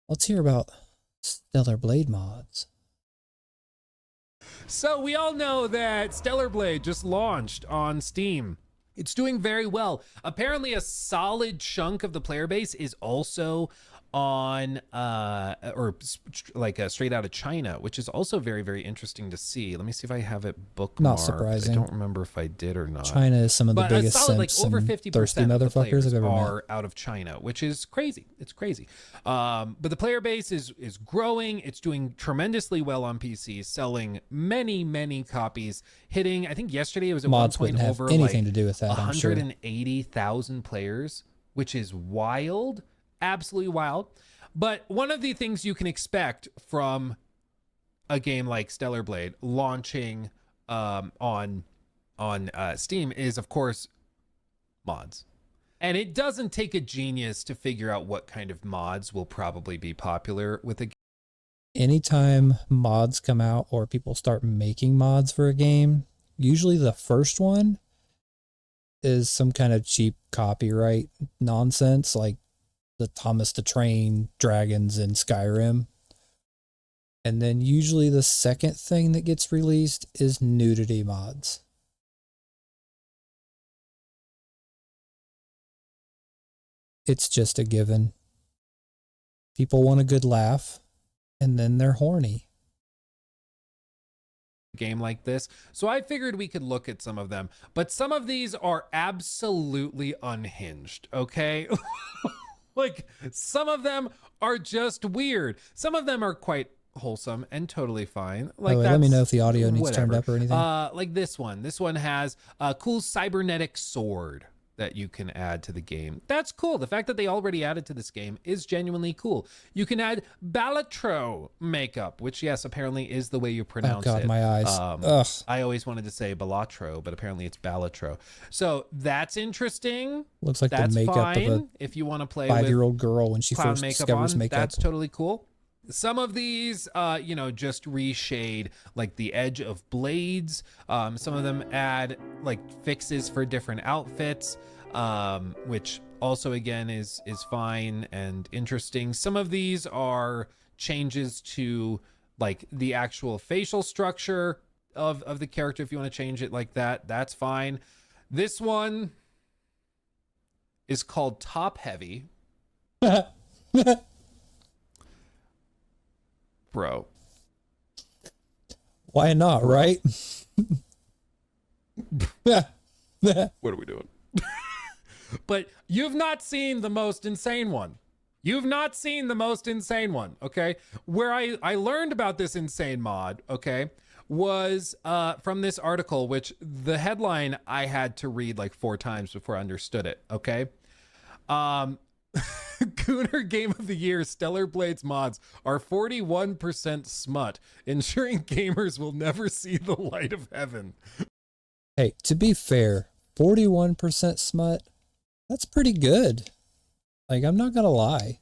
Let's hear about Stellar Blade mods. So we all know that Stellar Blade just launched on Steam. It's doing very well. Apparently a solid chunk of the player base is also on straight out of China, which is also very, very interesting to see. Let me see if I have it bookmarked. Not surprising. I don't remember if I did or not. China is some of the biggest solid, simps over and 50% thirsty of the motherfuckers I've ever are met. out of China, which is crazy. It's crazy. But the player base is growing. It's doing tremendously well on PC, selling many, many copies, hitting, I think yesterday it was at Mods one point wouldn't have over anything like to do with that, I'm sure. 180,000 players, which is wild, absolutely wild. But one of the things you can expect from a game like Stellar Blade launching on Steam is, of course, mods. And it doesn't take a genius to figure out what kind of mods will probably be popular with a game. Anytime mods come out or people start making mods for a game, usually the first one is some kind of cheap copyright nonsense, like the Thomas the Train dragons in Skyrim. And then usually the second thing that gets released is nudity mods. It's just a given. People want a good laugh, and then they're horny. Game like this. So I figured we could look at some of them, but some of these are absolutely unhinged, okay? Like, some of them are just weird. Some of them are quite wholesome and totally fine. Like, let me know if the audio needs turned up or anything. Like this one. This one has a cool cybernetic sword that you can add to the game. That's cool. The fact that they already added to this game is genuinely cool. You can add Balatro makeup, which, yes, apparently is the way you pronounce it. Oh, God, my eyes. I always wanted to say Balatro, but apparently it's Balatro. So that's interesting. Looks like that's the makeup fine of a if you want to play 5-year-old girl when she clown first makeup discovers on, makeup. that's totally cool. Some of these, just reshade like the edge of blades. Some of them add like fixes for different outfits, which also again is fine and interesting. Some of these are changes to like the actual facial structure of the character. If you want to change it like that, that's fine. This one is called Top Heavy. Bro. Why not, right? What are we doing? But you've not seen the most insane one. You've not seen the most insane one, okay? Where I learned about this insane mod, okay, was from this article, which the headline I had to read like 4 times before I understood it, okay? Gooner Game of the Year Stellar Blades mods are 41% smut, ensuring gamers will never see the light of heaven. Hey, to be fair, 41% smut, that's pretty good. Like, I'm not gonna lie.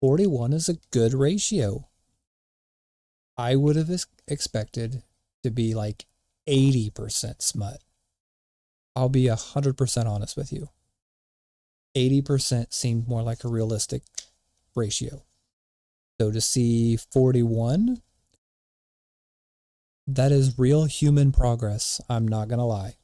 41 is a good ratio. I would have expected to be like 80% smut. I'll be 100% honest with you. 80% seemed more like a realistic ratio. So to see 41, that is real human progress. I'm not going to lie.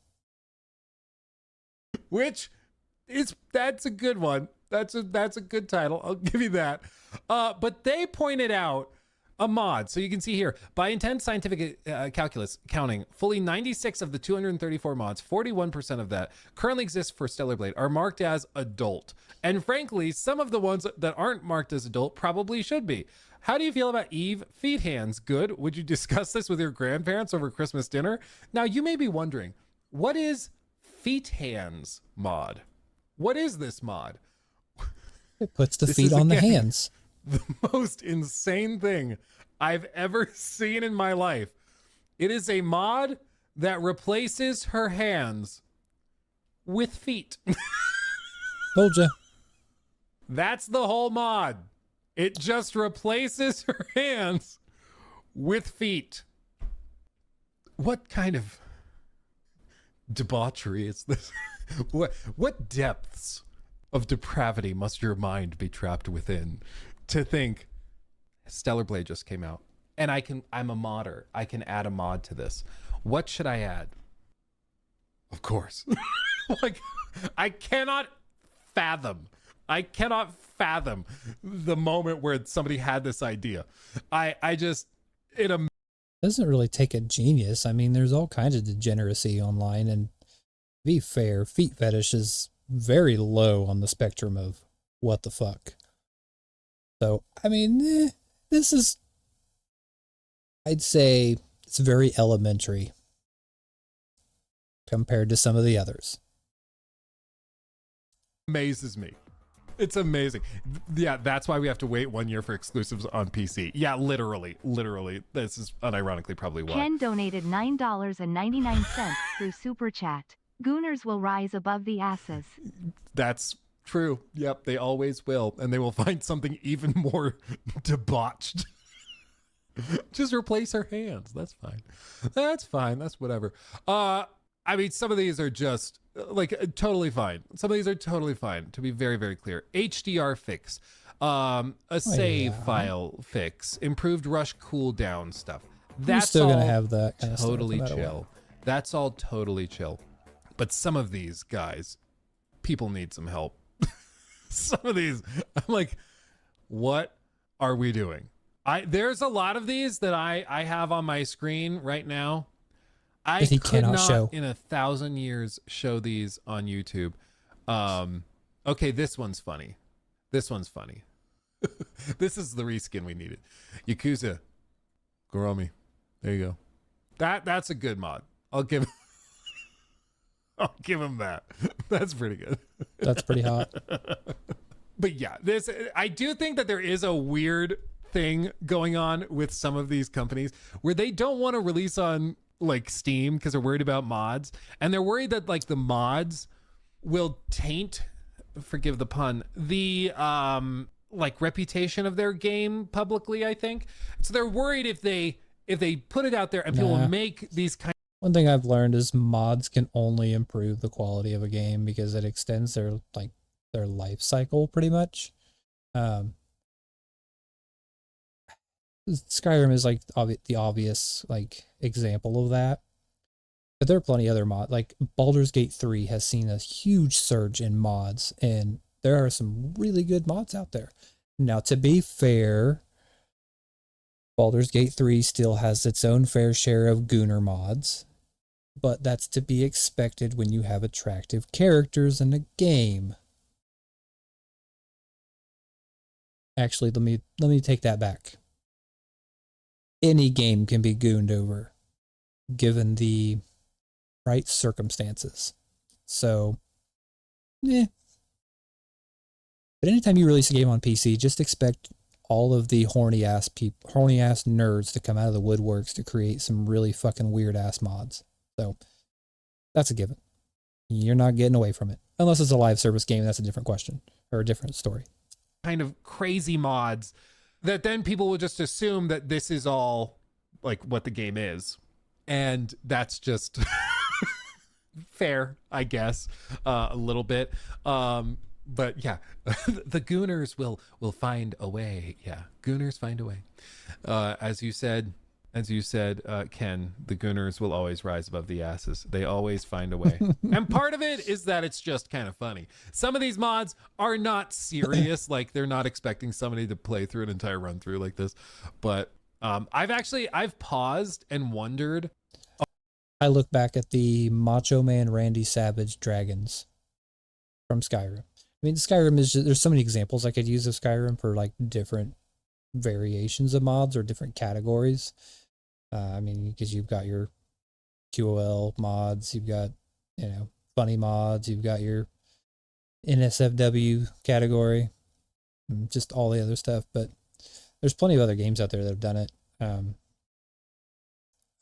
That's a good one. That's a good title. I'll give you that. But they pointed out a mod. So you can see here, by intense scientific calculus counting, fully 96 of the 234 mods, 41% of that currently exist for Stellar Blade, are marked as adult. And frankly, some of the ones that aren't marked as adult probably should be. How do you feel about Eve feet hands? Good. Would you discuss this with your grandparents over Christmas dinner? Now you may be wondering, what is feet hands mod? What is this mod? It puts the feet on the hands. The most insane thing I've ever seen in my life. It is a mod that replaces her hands with feet. Told ya. That's the whole mod. It just replaces her hands with feet. What kind of debauchery is this? What depths of depravity must your mind be trapped within to think Stellar Blade just came out and I'm a modder. I can add a mod to this. What should I add? Of course. Like, I cannot fathom the moment where somebody had this idea. It doesn't really take a genius. I mean, there's all kinds of degeneracy online, and to be fair, feet fetish is very low on the spectrum of what the fuck. So, I mean, this is, I'd say it's very elementary compared to some of the others. amazes me. It's amazing. Yeah, that's why we have to wait 1 year for exclusives on PC. Yeah, literally. This is unironically probably why. Ken donated $9.99 through Super Chat. Gooners will rise above the asses. That's true. Yep, they always will. And they will find something even more debauched. Just replace her hands. That's fine. That's whatever. I mean, some of these are just like totally fine. Some of these are totally fine, to be very, very clear. HDR fix, a save file fix, improved rush cooldown stuff. That's still all gonna have that kind totally of stuff, no chill. That's all totally chill. But some of these guys, people need some help. Some of these, I'm like, what are we doing? There's a lot of these that I have on my screen right now. I could not in 1,000 years show these on YouTube. Okay, this one's funny. This This is the reskin we needed. Yakuza Goromi. There you go. That's a good mod. I'll give him that. That's pretty good. That's pretty hot. But yeah, I do think that there is a weird thing going on with some of these companies where they don't want to release on like Steam because they're worried about mods, and they're worried that like the mods will taint, forgive the pun, the like reputation of their game publicly, I think. So they're worried if they put it out there and people will make these kind. One thing I've learned is mods can only improve the quality of a game because it extends their life cycle pretty much. Skyrim is like the obvious like example of that, but there are plenty other mods. Like Baldur's Gate 3 has seen a huge surge in mods, and there are some really good mods out there. Now, to be fair, Baldur's Gate 3 still has its own fair share of gooner mods, but that's to be expected when you have attractive characters in a game. Actually, let me take that back. Any game can be gooned over, given the right circumstances. So, But anytime you release a game on PC, just expect all of the horny ass nerds to come out of the woodworks to create some really fucking weird ass mods. So, that's a given. You're not getting away from it. Unless it's a live service game, that's a different question, or a different story. Kind of crazy mods that then people will just assume that this is all like what the game is. And that's just fair, I guess, a little bit. But yeah, the gooners will find a way. Yeah, gooners find a way. As you said, Ken, the gooners will always rise above the asses. They always find a way. And part of it is that it's just kind of funny. Some of these mods are not serious. Like they're not expecting somebody to play through an entire run through like this. But I've paused and wondered. I look back at the Macho Man Randy Savage dragons from Skyrim. I mean, Skyrim is just, there's so many examples I could use of Skyrim for like different variations of mods or different categories. I mean, because you've got your QOL mods, you've got, funny mods, you've got your NSFW category, and just all the other stuff. But there's plenty of other games out there that have done it.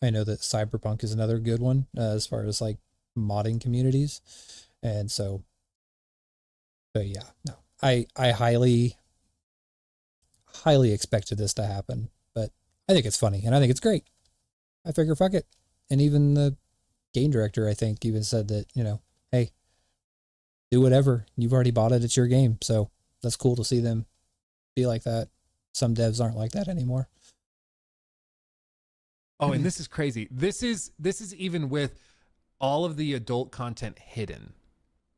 I know that Cyberpunk is another good one as far as like modding communities. And so, but yeah, no, I highly expected this to happen, but I think it's funny and I think it's great. I figure fuck it. And even the game director, I think, even said that, hey, do whatever. You've already bought it. It's your game. So that's cool to see them be like that. some devs aren't like that anymore. Oh, and this is crazy. This is even with all of the adult content hidden.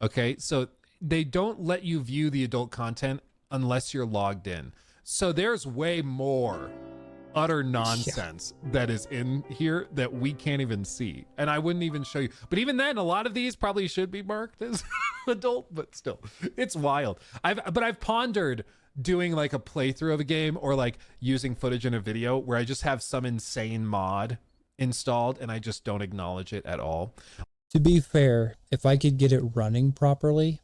Okay, so they don't let you view the adult content unless you're logged in. So there's way more utter nonsense that is in here that we can't even see, and I wouldn't even show you. But even then, a lot of these probably should be marked as adult, but still, it's wild. I've pondered doing like a playthrough of a game, or like using footage in a video where I just have some insane mod installed and I just don't acknowledge it at all. To be fair, if I could get it running properly,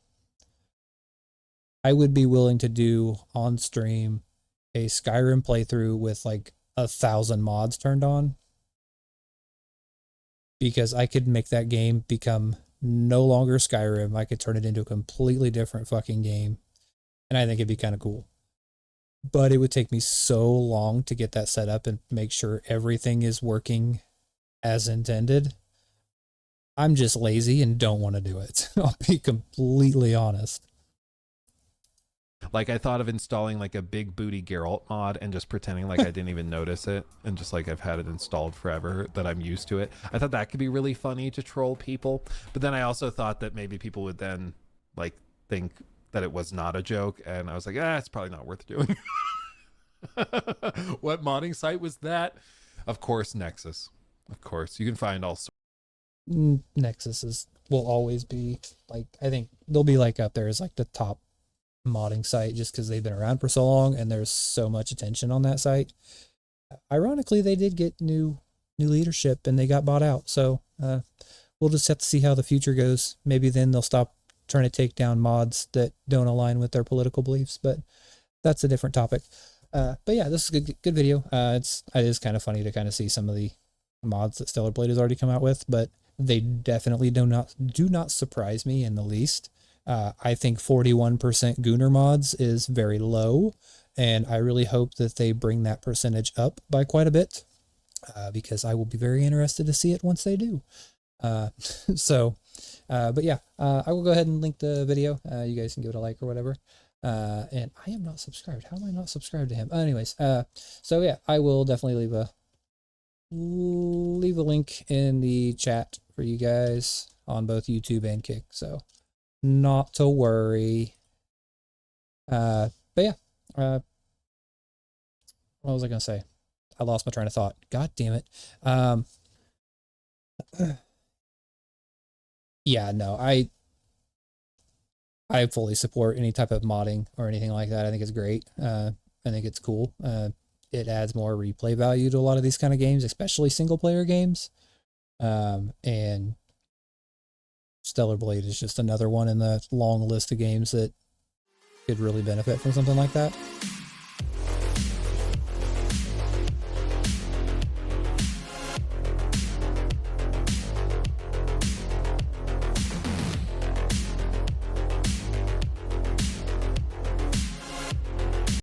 I would be willing to do on stream a Skyrim playthrough with like 1,000 mods turned on, because I could make that game become no longer Skyrim. I could turn it into a completely different fucking game, and I think it'd be kind of cool. But it would take me so long to get that set up and make sure everything is working as intended. I'm just lazy and don't want to do it. I'll be completely honest. Like, I thought of installing like a big booty Geralt mod and just pretending like I didn't even notice it, and just like I've had it installed forever, that I'm used to it. I thought that could be really funny to troll people, but then I also thought that maybe people would then like think that it was not a joke, and I was like, it's probably not worth doing. What modding site was that? Of course, Nexus. Of course, you can find all sorts. Nexus will always be like, I think they'll be like up there as like the top modding site, just because they've been around for so long and there's so much attention on that site. Ironically, they did get new leadership and they got bought out, so we'll just have to see how the future goes. Maybe then they'll stop trying to take down mods that don't align with their political beliefs, but that's a different topic. But yeah, this is a good video. It is kind of funny to kind of see some of the mods that Stellar Blade has already come out with, but they definitely do not surprise me in the least. I think 41% Gunner mods is very low, and I really hope that they bring that percentage up by quite a bit, because I will be very interested to see it once they do. But yeah, I will go ahead and link the video. You guys can give it a like or whatever. And I am not subscribed. How am I not subscribed to him? Anyways, so yeah, I will definitely leave a link in the chat for you guys on both YouTube and Kick, so not to worry. But yeah, what was I gonna say? I lost my train of thought. God damn it. Yeah, no, I fully support any type of modding or anything like that. I think it's great. I think it's cool. It adds more replay value to a lot of these kind of games, especially single player games. And Stellar Blade is just another one in the long list of games that could really benefit from something like that.